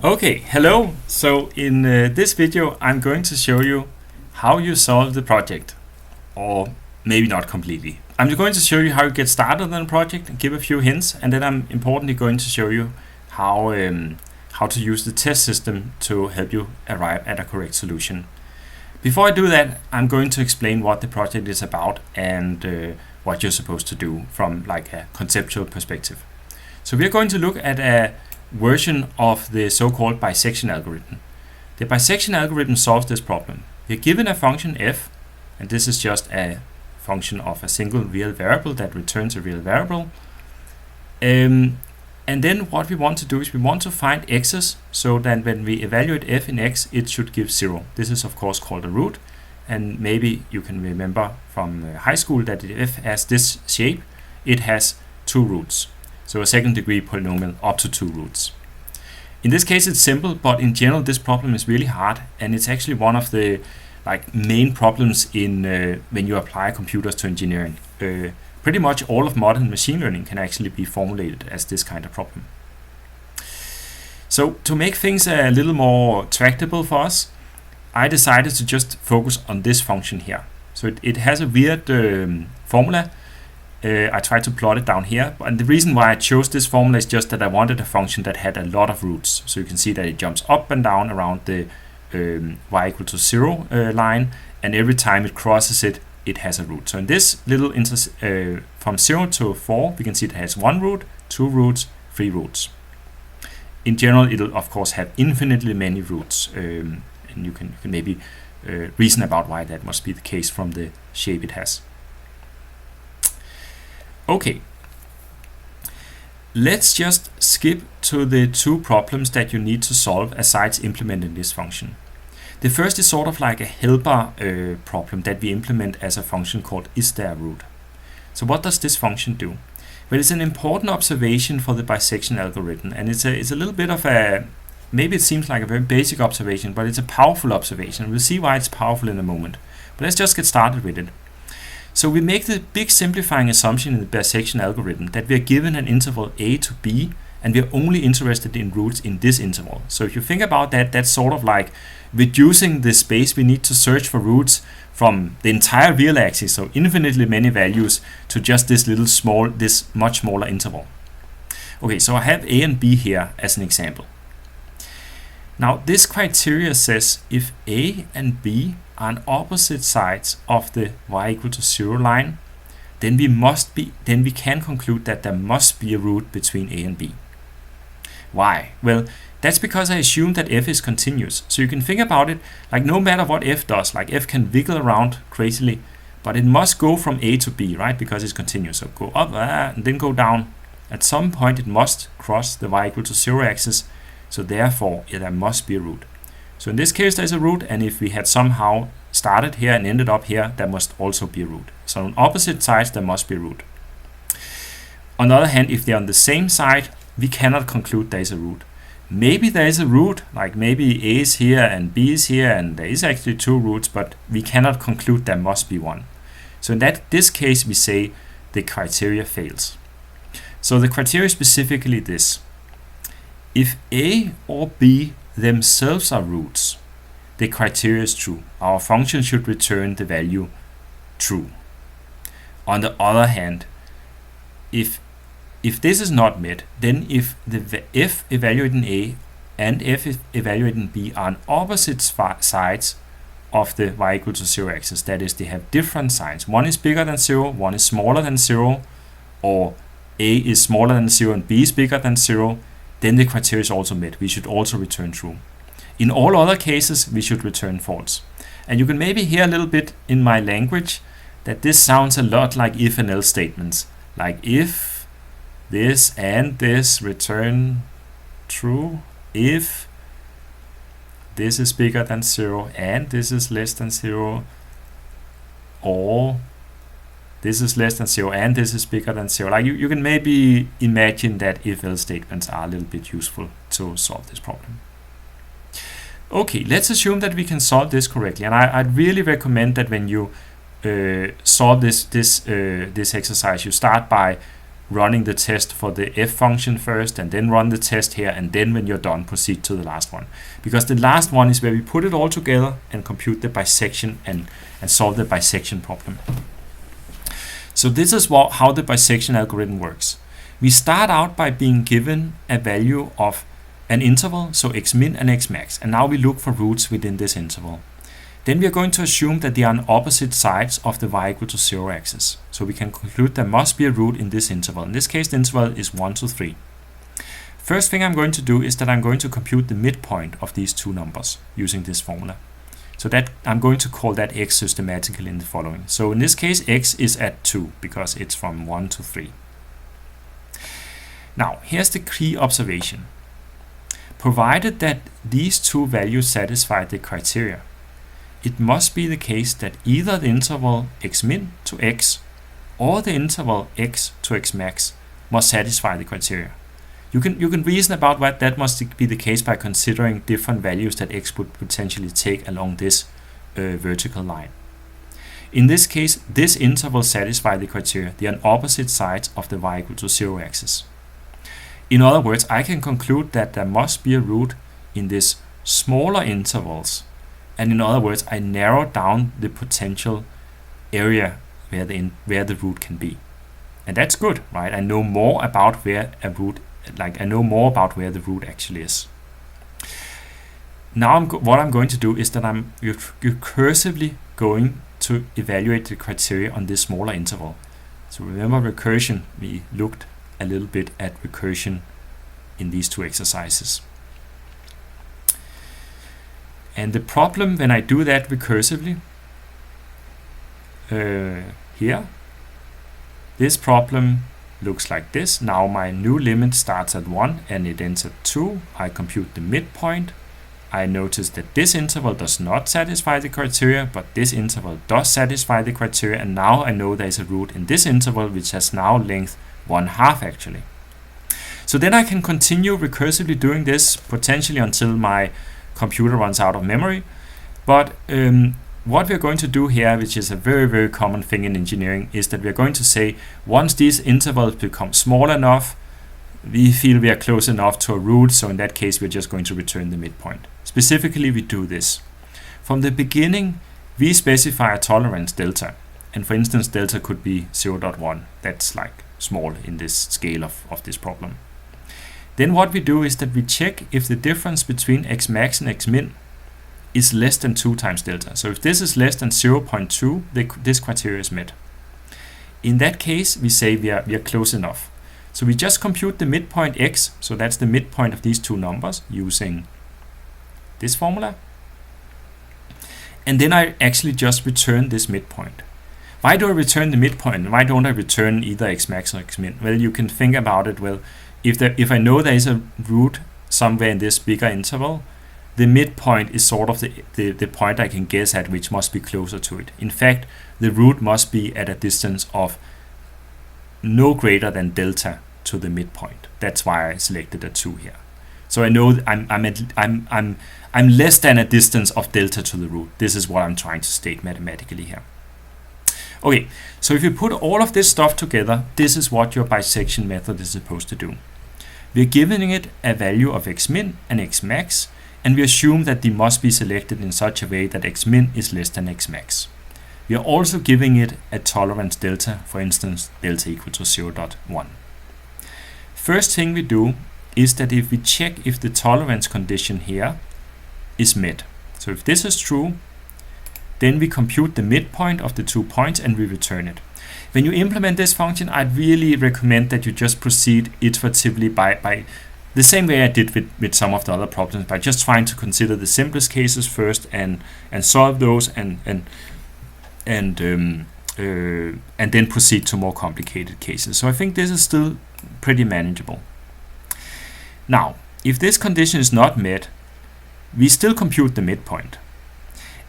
Okay, hello. So in this video I'm going to show you how you solve the project, or maybe not completely. I'm going to show you how you get started on the project and give a few hints, and then I'm importantly going to show you how to use the test system to help you arrive at a correct solution. Before I do that, I'm going to explain what the project is about and what you're supposed to do from like a conceptual perspective. So we're going to look at a version of the so-called bisection algorithm. The bisection algorithm solves this problem. We're given a function f, and this is just a function of a single real variable that returns a real variable. And then what we want to do is we want to find x's so that when we evaluate f in x, it should give 0. This is of course called a root, and maybe you can remember from high school that if f has this shape, it has 2 roots. So a second degree polynomial up to 2 roots. In this case it's simple, but in general this problem is really hard, and it's actually one of the main problems in when you apply computers to engineering. Pretty much all of modern machine learning can actually be formulated as this kind of problem. So to make things a little more tractable for us, I decided to just focus on this function here. So it has a weird formula. I tried to plot it down here, and the reason why I chose this formula is just that I wanted a function that had a lot of roots. So you can see that it jumps up and down around the y equal to 0 line, and every time it crosses it, it has a root. So in this little from 0 to 4, we can see it has 1 root, 2 roots, 3 roots. In general, it'll of course have infinitely many roots, and you can maybe reason about why that must be the case from the shape it has. Okay, let's just skip to the 2 problems that you need to solve aside implementing this function. The first is sort of like a helper problem that we implement as a function called is there a root. So what does this function do? Well, it's an important observation for the bisection algorithm, and it's a little bit of a, maybe it seems like a very basic observation, but it's a powerful observation. We'll see why it's powerful in a moment. But let's just get started with it. So we make the big simplifying assumption in the bisection algorithm that we are given an interval a to b, and we are only interested in roots in this interval. So if you think about that, that's sort of like reducing the space we need to search for roots from the entire real axis, so infinitely many values, to just this much smaller interval. Okay, so I have a and b here as an example. Now this criteria says if a and b are on opposite sides of the y equal to 0 line, then we can conclude that there must be a root between a and b. Why? Well, that's because I assume that f is continuous. So you can think about it like no matter what f does, like f can wiggle around crazily, but it must go from a to b, right? Because it's continuous. So go up and then go down. At some point it must cross the y equal to 0 axis, so therefore there must be a root. So in this case there's a root, and if we had somehow started here and ended up here, there must also be a root. So on opposite sides there must be a root. On the other hand, if they're on the same side, we cannot conclude there is a root. Maybe there is a root, like maybe a is here and b is here, and there is actually 2 roots, but we cannot conclude there must be one. So in this case we say the criteria fails. So the criteria is specifically this: if a or b themselves are roots, the criteria is true. Our function should return the value true. On the other hand, if this is not met, then if the f evaluating a and f evaluating b are on opposite sides of the y equal to 0 axis, that is, they have different signs. One is bigger than 0, one is smaller than 0, or a is smaller than 0 and b is bigger than 0, then the criteria is also met. We should also return true. In all other cases, we should return false. And you can maybe hear a little bit in my language that this sounds a lot like if and else statements. Like if this and this return true, if this is bigger than 0 and this is less than 0, or this is less than 0 and this is bigger than 0. Like you can maybe imagine that if-else statements are a little bit useful to solve this problem. Okay, let's assume that we can solve this correctly, and I'd really recommend that when you solve this exercise, you start by running the test for the f function first, and then run the test here, and then when you're done, proceed to the last one. Because the last one is where we put it all together and compute the bisection and solve the bisection problem. So this is how the bisection algorithm works. We start out by being given a value of an interval, so x min and x max, and now we look for roots within this interval. Then we are going to assume that they are on opposite sides of the y equal to 0 axis. So we can conclude there must be a root in this interval. In this case, the interval is 1 to 3. First thing I'm going to do is that I'm going to compute the midpoint of these two numbers using this formula. So that I'm going to call that x systematically in the following. So in this case, x is at 2 because it's from 1 to 3. Now, here's the key observation. Provided that these two values satisfy the criteria, it must be the case that either the interval x min to x or the interval x to x max must satisfy the criteria. You can reason about what that must be the case by considering different values that x would potentially take along this vertical line. In this case, this interval satisfies the criteria. They are on opposite sides of the y equal to 0 axis. In other words, I can conclude that there must be a root in these smaller intervals. And in other words, I narrow down the potential area where the root can be. And that's good, right? I know more about where a root, I know more about where the root actually is. Now what I'm going to do is that I'm recursively going to evaluate the criteria on this smaller interval. So remember recursion, we looked a little bit at recursion in these two exercises. And the problem when I do that recursively, here, this problem looks like this. Now my new limit starts at 1 and it ends at 2. I compute the midpoint. I notice that this interval does not satisfy the criteria, but this interval does satisfy the criteria, and now I know there is a root in this interval which has now length 1/2 actually. So then I can continue recursively doing this potentially until my computer runs out of memory. But what we're going to do here, which is a very common thing in engineering, is that we're going to say once these intervals become small enough, we feel we are close enough to a root, so in that case we're just going to return the midpoint. Specifically, we do this. From the beginning, we specify a tolerance delta, and for instance delta could be 0.1. That's like small in this scale of this problem. Then what we do is that we check if the difference between x max and x min is less than 2 times delta. So if this is less than 0.2, this criteria is met. In that case, we say we are close enough. So we just compute the midpoint x, so that's the midpoint of these two numbers using this formula. And then I actually just return this midpoint. Why do I return the midpoint? Why don't I return either x max or x min? Well, you can think about it. Well, if I know there is a root somewhere in this bigger interval, the midpoint is sort of the point I can guess at, which must be closer to it. In fact, the root must be at a distance of no greater than delta to the midpoint. That's why I selected a 2 here. So I know I'm less than a distance of delta to the root. This is what I'm trying to state mathematically here. Okay, so if you put all of this stuff together, this is what your bisection method is supposed to do. We're giving it a value of x min and x max, and we assume that they must be selected in such a way that x min is less than x max. We are also giving it a tolerance delta, for instance delta equal to 0.1. First thing we do is that if we check if the tolerance condition here is met. So if this is true, then we compute the midpoint of the 2 points and we return it. When you implement this function, I'd really recommend that you just proceed iteratively by the same way I did with some of the other problems, by just trying to consider the simplest cases first and solve those and then proceed to more complicated cases. So I think this is still pretty manageable. Now, if this condition is not met, we still compute the midpoint.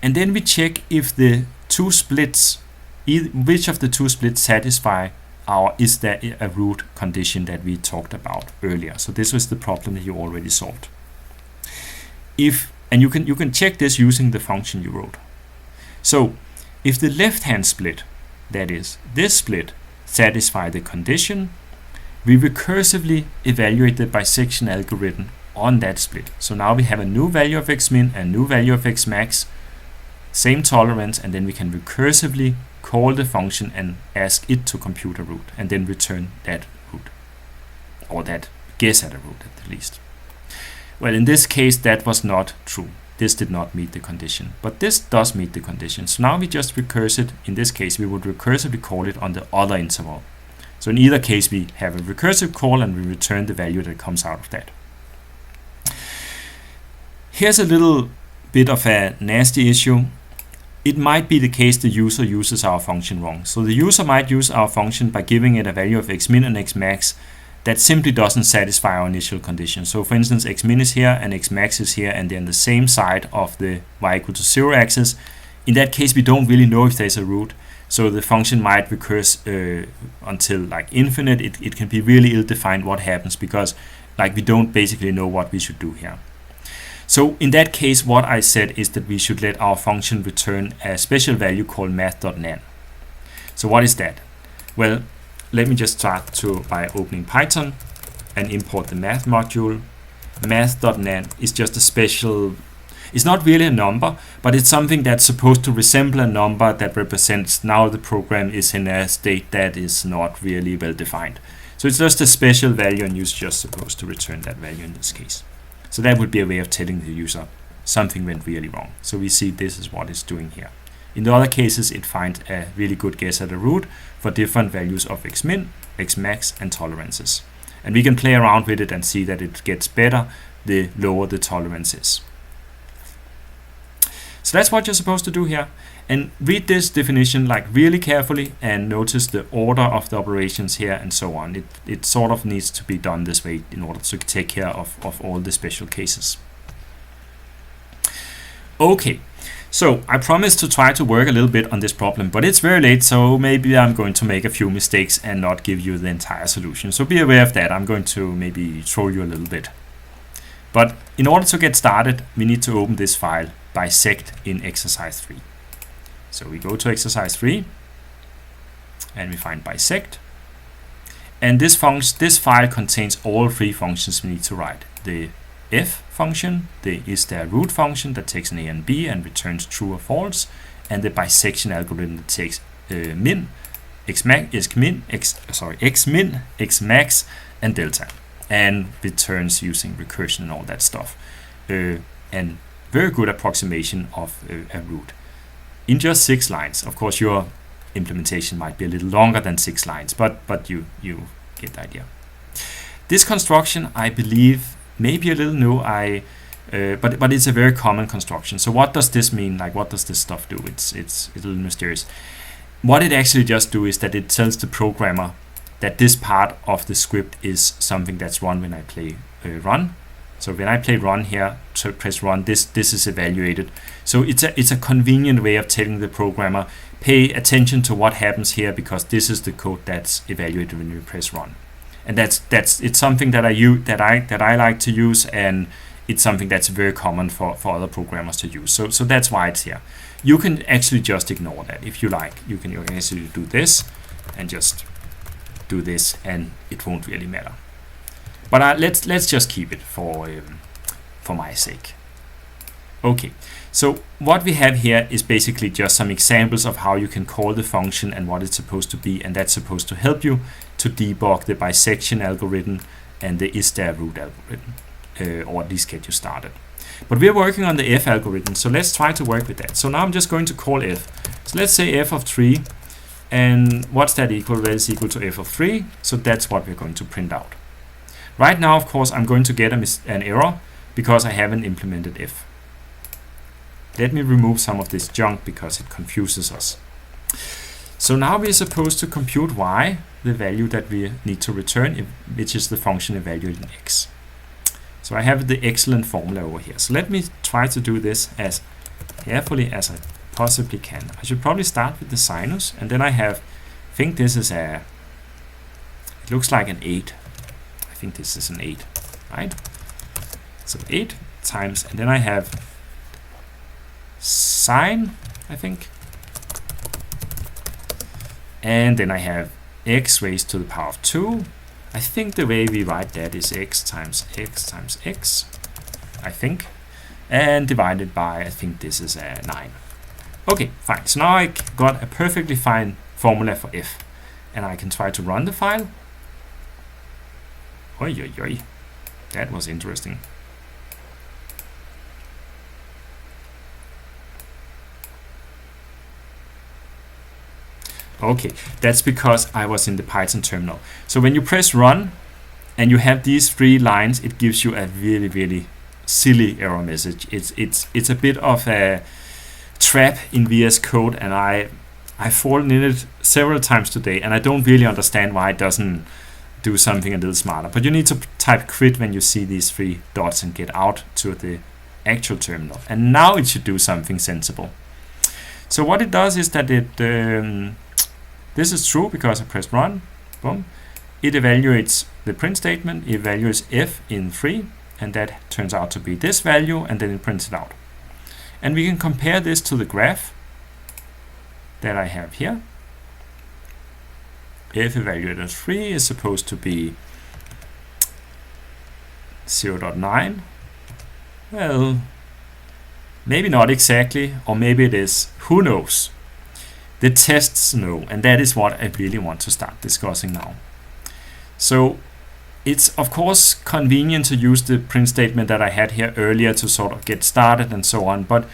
And then we check if the two splits, which of the two splits satisfy is there a root condition that we talked about earlier. So this was the problem that you already solved. And you can check this using the function you wrote. So if the left-hand split, that is this split, satisfy the condition, we recursively evaluate the bisection algorithm on that split. So now we have a new value of x min and new value of x max, same tolerance, and then we can recursively call the function and ask it to compute a root and then return that root, or that guess at a root at least. Well, in this case that was not true. This did not meet the condition, but this does meet the condition. So now we just recurse it. In this case we would recursively call it on the other interval. So in either case we have a recursive call and we return the value that comes out of that. Here's a little bit of a nasty issue. It might be the case the user uses our function wrong. So the user might use our function by giving it a value of x min and x max that simply doesn't satisfy our initial condition. So for instance, x min is here and x max is here and they're on the same side of the y=0 axis. In that case we don't really know if there's a root. So the function might recurse until like infinite. It can be really ill-defined what happens because like we don't basically know what we should do here. So in that case what I said is that we should let our function return a special value called math.nan. So what is that? Well, let me just start by opening Python and import the math module. Math.nan is just a special, it's not really a number, but it's something that's supposed to resemble a number that represents now the program is in a state that is not really well defined. So it's just a special value and you're just supposed to return that value in this case. So that would be a way of telling the user something went really wrong. So we see this is what it's doing here. In the other cases it finds a really good guess at a root for different values of x min, x max and tolerances. And we can play around with it and see that it gets better the lower the tolerance is. So that's what you're supposed to do here. And read this definition like really carefully and notice the order of the operations here and so on. It sort of needs to be done this way in order to take care of all the special cases. Okay, so I promised to try to work a little bit on this problem, but it's very late, so maybe I'm going to make a few mistakes and not give you the entire solution. So be aware of that. I'm going to maybe troll you a little bit. But in order to get started, we need to open this file, bisect, in exercise 3. So we go to exercise 3 and we find bisect. And this file contains all three functions we need to write. The f function, the isThereRoot function that takes an a and b and returns true or false, and the bisection algorithm that takes min, x min, x max, and delta, and returns using recursion and all that stuff. And very good approximation of a root in just 6 lines. Of course, your implementation might be a little longer than 6 lines, but you get the idea. This construction, I believe, may be a little new. But it's a very common construction. So what does this mean? Like, what does this stuff do? It's a little mysterious. What it actually just do is that it tells the programmer that this part of the script is something that's run when I play run. So when I play run here, to press run, this is evaluated. So it's a convenient way of telling the programmer, pay attention to what happens here because this is the code that's evaluated when you press run. And it's something that I like to use, and it's something that's very common for other programmers to use. So that's why it's here. You can actually just ignore that if you like. You can actually do this and just do this, and it won't really matter. But let's just keep it for my sake. Okay, so what we have here is basically just some examples of how you can call the function and what it's supposed to be, and that's supposed to help you to debug the bisection algorithm and the isThereRoot algorithm, or at least get you started. But we're working on the f algorithm, so let's try to work with that. So now I'm just going to call f. So let's say f of 3, and what's that equal? That is equal to f of 3, so that's what we're going to print out. Right now, of course, I'm going to get an error because I haven't implemented f. Let me remove some of this junk because it confuses us. So now we're supposed to compute y, the value that we need to return, which is the function evaluating x. So I have the excellent formula over here. So let me try to do this as carefully as I possibly can. I should probably start with the sinus, and then I think this is it looks like an 8. I think this is an 8, right? So 8 times, and then I have sine, I think. And then I have x raised to the power of 2 I think the way we write that is x times x times x, I think, and divided by, I think this is a 9. Okay, fine. So now I got a perfectly fine formula for f, and I can try to run the file. Oi, oi, oi. That was interesting. Okay, that's because I was in the Python terminal. So when you press run and you have these 3 lines, it gives you a really, really silly error message. It's a bit of a trap in VS Code, and I've fallen in it several times today, and I don't really understand why it doesn't do something a little smarter. But you need to type quit when you see these 3 dots and get out to the actual terminal. And now it should do something sensible. So what it does is that it this is true because I pressed run. Boom. It evaluates the print statement, it evaluates f in 3, and that turns out to be this value, and then it prints it out. And we can compare this to the graph that I have here. F evaluated at 3 is supposed to be 0.9. Well, maybe not exactly, or maybe it is. Who knows? The tests know, and that is what I really want to start discussing now. So it's of course convenient to use the print statement that I had here earlier to sort of get started and so on, but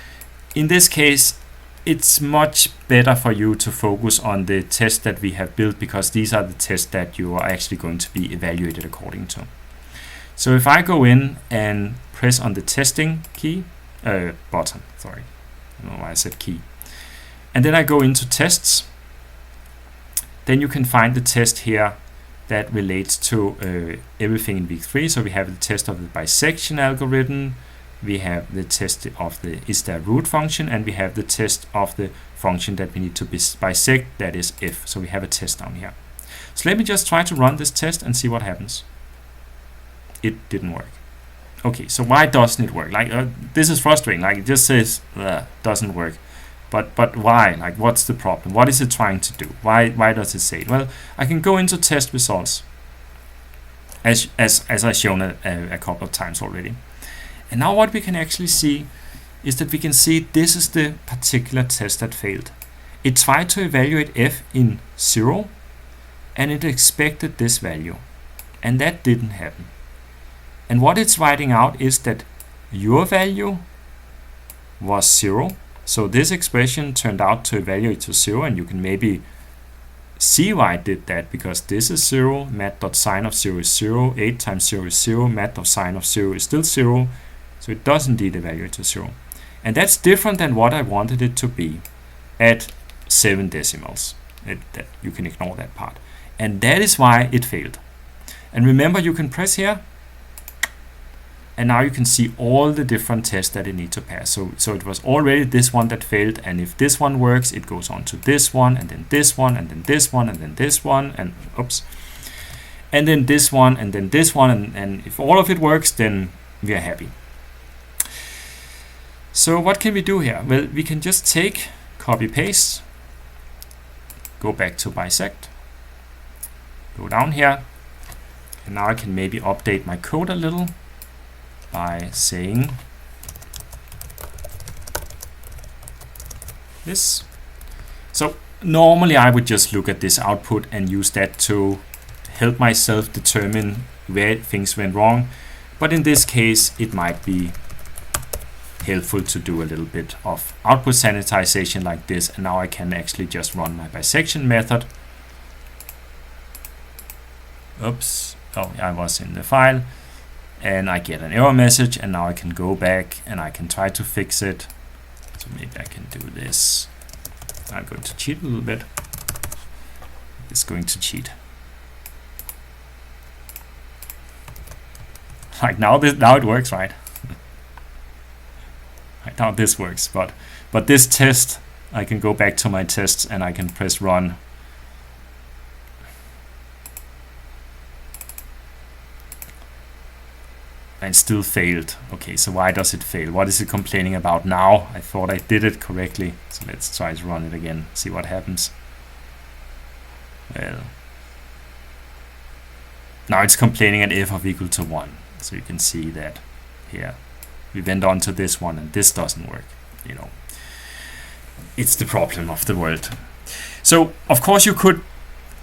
in this case it's much better for you to focus on the tests that we have built, because these are the tests that you are actually going to be evaluated according to. So if I go in and press on the testing key, button, sorry, I don't know why I said key, and then I go into tests, then you can find the test here that relates to everything in week 3. So we have the test of the bisection algorithm, we have the test of the isThereRoot function, and we have the test of the function that we need to bisect, that is f. So we have a test down here. So let me just try to run this test and see what happens. It didn't work. Okay, so why doesn't it work? Like this is frustrating. Like it just says doesn't work. But why? Like what's the problem? What is it trying to do? Why does it say it? Well, I can go into test results as I've shown a couple of times already. And now what we can actually see is that we can see this is the particular test that failed. It tried to evaluate f in 0, and it expected this value, and that didn't happen. And what it's writing out is that your value was 0. So this expression turned out to evaluate to 0, and you can maybe see why it did that, because this is 0, mat.sin of 0 is 0, 8 times 0 is 0, mat.sin of 0 is still 0, so it does indeed evaluate to 0. And that's different than what I wanted it to be at 7 decimals. You can ignore that part. And that is why it failed. And remember, you can press here, and now you can see all the different tests that it needs to pass. So it was already this one that failed, and if this one works, it goes on to this one, and then this one, and then this one, and then this one, and oops, and then this one, and then this one, and if all of it works, then we are happy. So what can we do here? Well, we can just take, copy paste, go back to bisect, go down here, and now I can maybe update my code a little by saying this. So normally I would just look at this output and use that to help myself determine where things went wrong, but in this case it might be helpful to do a little bit of output sanitization like this, and now I can actually just run my bisection method. Oops, oh, I was in the file, and I get an error message, and now I can go back and I can try to fix it. So maybe I can do this. I'm going to cheat a little bit. It's going to cheat. Like now it works, right? Right now this works, but this test, I can go back to my tests and I can press run. And still failed. Okay, so why does it fail? What is it complaining about now? I thought I did it correctly. So let's try to run it again, see what happens. Well, Now it's complaining at f of equal to 1. So you can see that here. We went on to this one and this doesn't work. You know, it's the problem of the world. So of course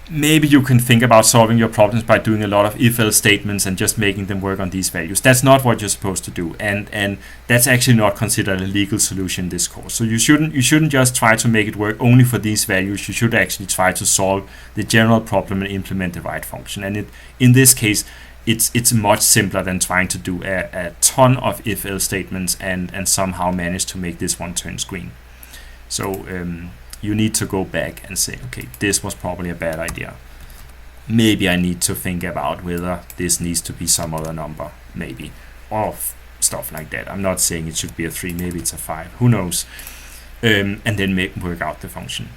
maybe you can think about solving your problems by doing a lot of if-else statements and just making them work on these values. That's not what you're supposed to do, and that's actually not considered a legal solution in this course. So you shouldn't just try to make it work only for these values. You should actually try to solve the general problem and implement the right function. And in this case, it's much simpler than trying to do a ton of if-else statements and somehow manage to make this one turn green. So you need to go back and say, okay, this was probably a bad idea. Maybe I need to think about whether this needs to be some other number, maybe, or stuff like that. I'm not saying it should be a 3, maybe it's a 5, who knows? And then work out the function.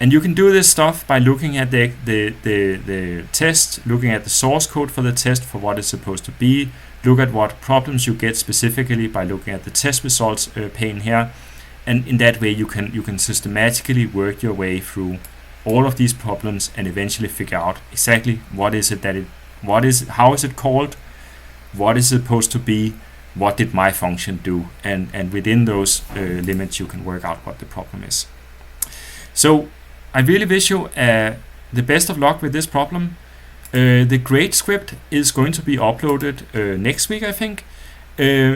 And you can do this stuff by looking at the test, looking at the source code for the test for what it's supposed to be, look at what problems you get specifically by looking at the test results pane here. And in that way, you can systematically work your way through all of these problems and eventually figure out exactly how is it called, what is it supposed to be, what did my function do, and within those limits, you can work out what the problem is. So I really wish you the best of luck with this problem. The grade script is going to be uploaded next week, I think.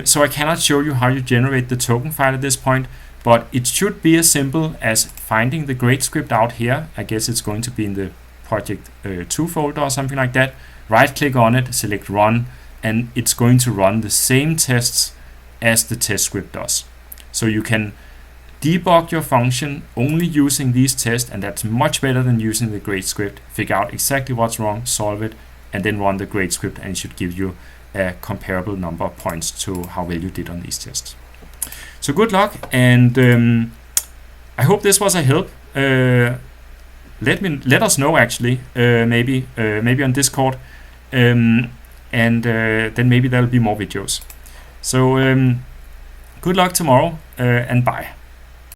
So I cannot show you how you generate the token file at this point. But it should be as simple as finding the grade script out here. I guess it's going to be in the project 2 folder or something like that. Right click on it, select run, and it's going to run the same tests as the test script does. So you can debug your function only using these tests, and that's much better than using the grade script. Figure out exactly what's wrong, solve it, and then run the grade script, and it should give you a comparable number of points to how well you did on these tests. So good luck, and I hope this was a help. Let us know actually, maybe on Discord, and then maybe there'll be more videos. So good luck tomorrow, and bye.